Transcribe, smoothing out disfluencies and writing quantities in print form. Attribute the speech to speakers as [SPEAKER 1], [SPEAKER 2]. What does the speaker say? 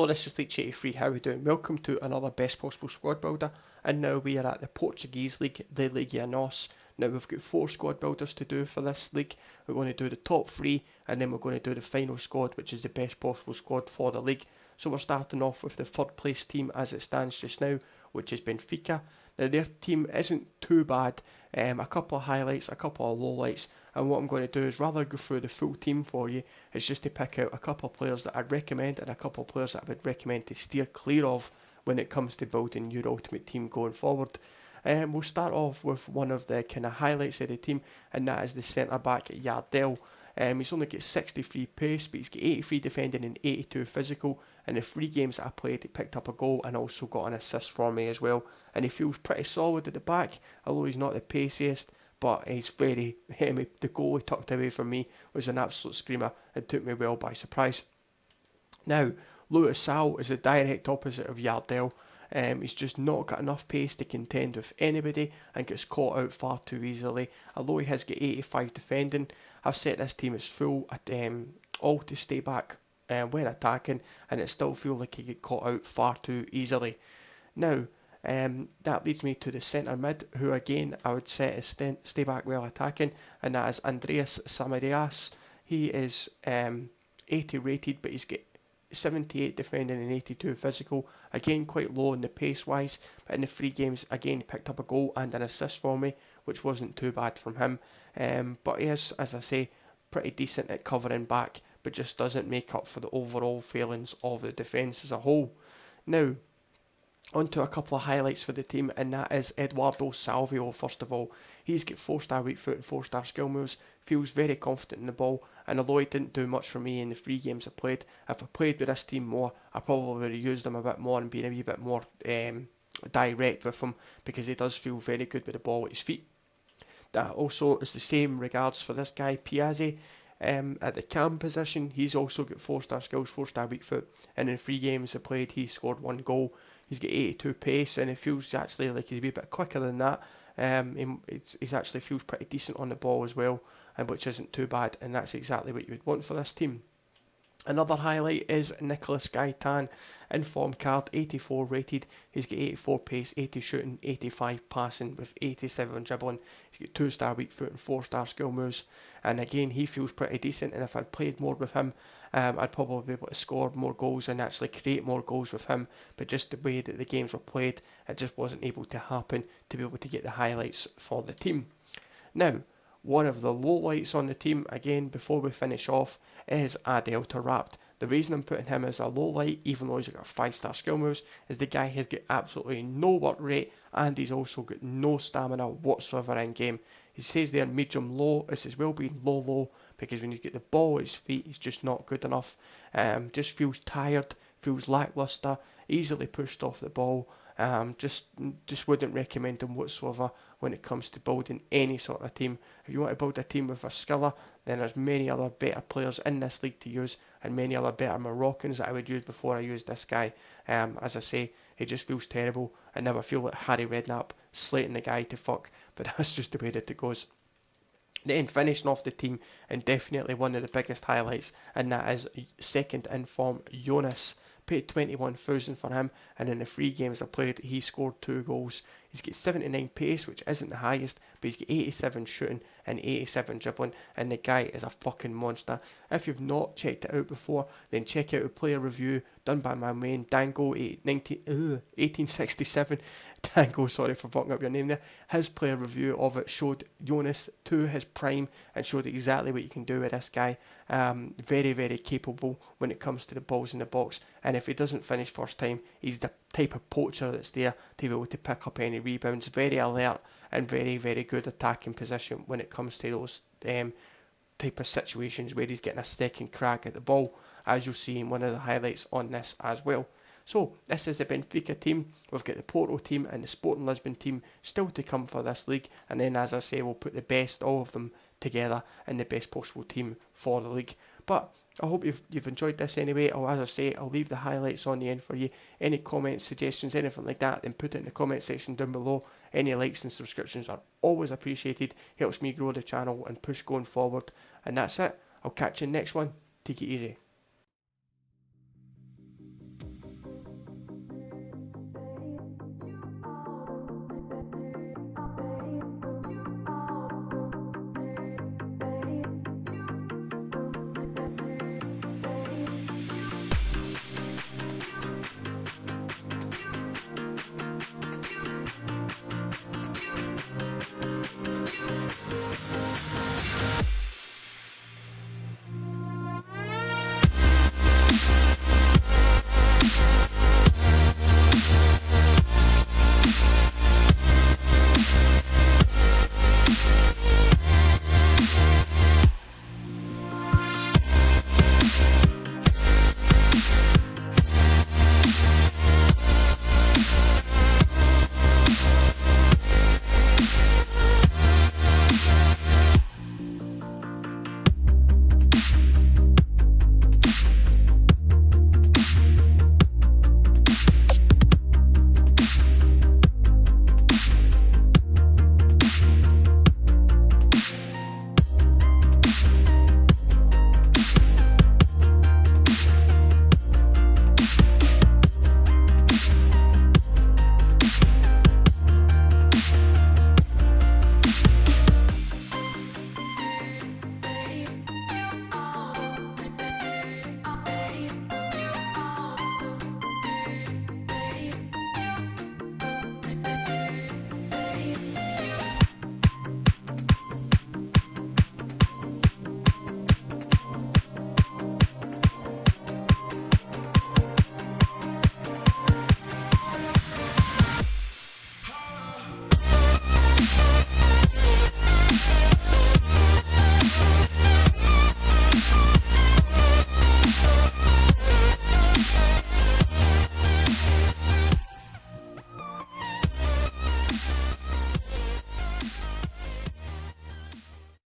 [SPEAKER 1] this is Leech 83, how are we doing? Welcome to another Best Possible Squad Builder, and now we are at the Portuguese League, the Liga Jonas. Now we've got 4 squad builders to do for this league. We're going to do the top 3, and then we're going to do the final squad, which is the best possible squad for the league. So we're starting off with the third place team as it stands just now, which is Benfica. Now their team isn't too bad, a couple of highlights, a couple of lowlights, and what I'm going to do is rather go through the full team for you, is just to pick out a couple of players that I'd recommend and a couple of players that I would recommend to steer clear of when it comes to building your ultimate team going forward. We'll start off with one of the kind of highlights of the team, and that is the centre back Yardell. He's only got 63 pace, but he's got 83 defending and 82 physical. In the 3 games that I played, he picked up a goal and also got an assist for me as well. And he feels pretty solid at the back, although he's not the paciest, but he's very the goal he tucked away from me was an absolute screamer and took me well by surprise. Now, Lewis Sal is the direct opposite of Yardell. He's just not got enough pace to contend with anybody and gets caught out far too easily. Although he has got 85 defending, I've set this team as full at all to stay back when attacking, and it still feels like he get caught out far too easily. Now, that leads me to the centre mid, who again I would set as stay back while attacking, and that is Andreas Samarias. He is 80 rated, but he's got 78 defending and 82 physical, again quite low in the pace wise, but in the 3 games again he picked up a goal and an assist for me, which wasn't too bad from him. But he is, as I say, pretty decent at covering back, but just doesn't make up for the overall failings of the defence as a whole. Now, on to a couple of highlights for the team, and that is Eduardo Salvio. First of all, he's got 4-star weak foot and 4-star skill moves, feels very confident in the ball, and although he didn't do much for me in the 3 games I played, if I played with this team more, I probably would have used him a bit more and been a wee bit more direct with him, because he does feel very good with the ball at his feet. That also is the same regards for this guy Piazzi. At the cam position, he's also got 4-star skills, 4-star weak foot, and in 3 games I played, he scored 1 goal. He's got 82 pace, and it feels actually like he's a wee bit quicker than that. He actually feels pretty decent on the ball as well, which isn't too bad, and that's exactly what you would want for this team. Another highlight is Nicholas Gaitan, inform card, 84 rated, he's got 84 pace, 80 shooting, 85 passing with 87 dribbling, he's got 2-star weak foot and 4-star skill moves, and again he feels pretty decent, and if I'd played more with him, I'd probably be able to score more goals and actually create more goals with him, but just the way that the games were played, it just wasn't able to happen to be able to get the highlights for the team. Now, one of the lowlights on the team, again before we finish off, is Adel Tarapt. The reason I'm putting him as a low light, even though he's got 5-star skill moves, is the guy has got absolutely no work rate, and he's also got no stamina whatsoever in game. He says they're medium low, this is well being low, because when you get the ball at his feet, he's just not good enough. Just feels tired, feels lackluster, easily pushed off the ball. Just wouldn't recommend him whatsoever when it comes to building any sort of team. If you want to build a team with a skiller, then there's many other better players in this league to use, and many other better Moroccans that I would use before I use this guy. As I say, he just feels terrible. I never feel like Harry Redknapp slating the guy to fuck, but that's just the way that it goes. Then finishing off the team, and definitely one of the biggest highlights, and that is second in form Jonas. Paid 21,000 for him, and in the 3 games I played, he scored 2 goals. He's got 79 pace, which isn't the highest, but he's got 87 shooting and 87 dribbling, and the guy is a fucking monster. If you've not checked it out before, then check out a player review done by my main Dango 1867. Dango, sorry for fucking up your name there. His player review of it showed Jonas to his prime and showed exactly what you can do with this guy. Very, very capable when it comes to the balls in the box, and if he doesn't finish first time, he's the type of poacher that's there to be able to pick up any rebounds. Very alert and very, very good attacking position when it comes to those type of situations where he's getting a second crack at the ball, as you'll see in one of the highlights on this as well. So this is the Benfica team. We've got the Porto team and the Sporting Lisbon team still to come for this league, and then as I say, we'll put the best all of them together in the best possible team for the league. But I hope you've enjoyed this anyway. Or as I say, I'll leave the highlights on the end for you. Any comments, suggestions, anything like that, then put it in the comment section down below. Any likes and subscriptions are always appreciated. Helps me grow the channel and push going forward. And that's it. I'll catch you in the next one. Take it easy.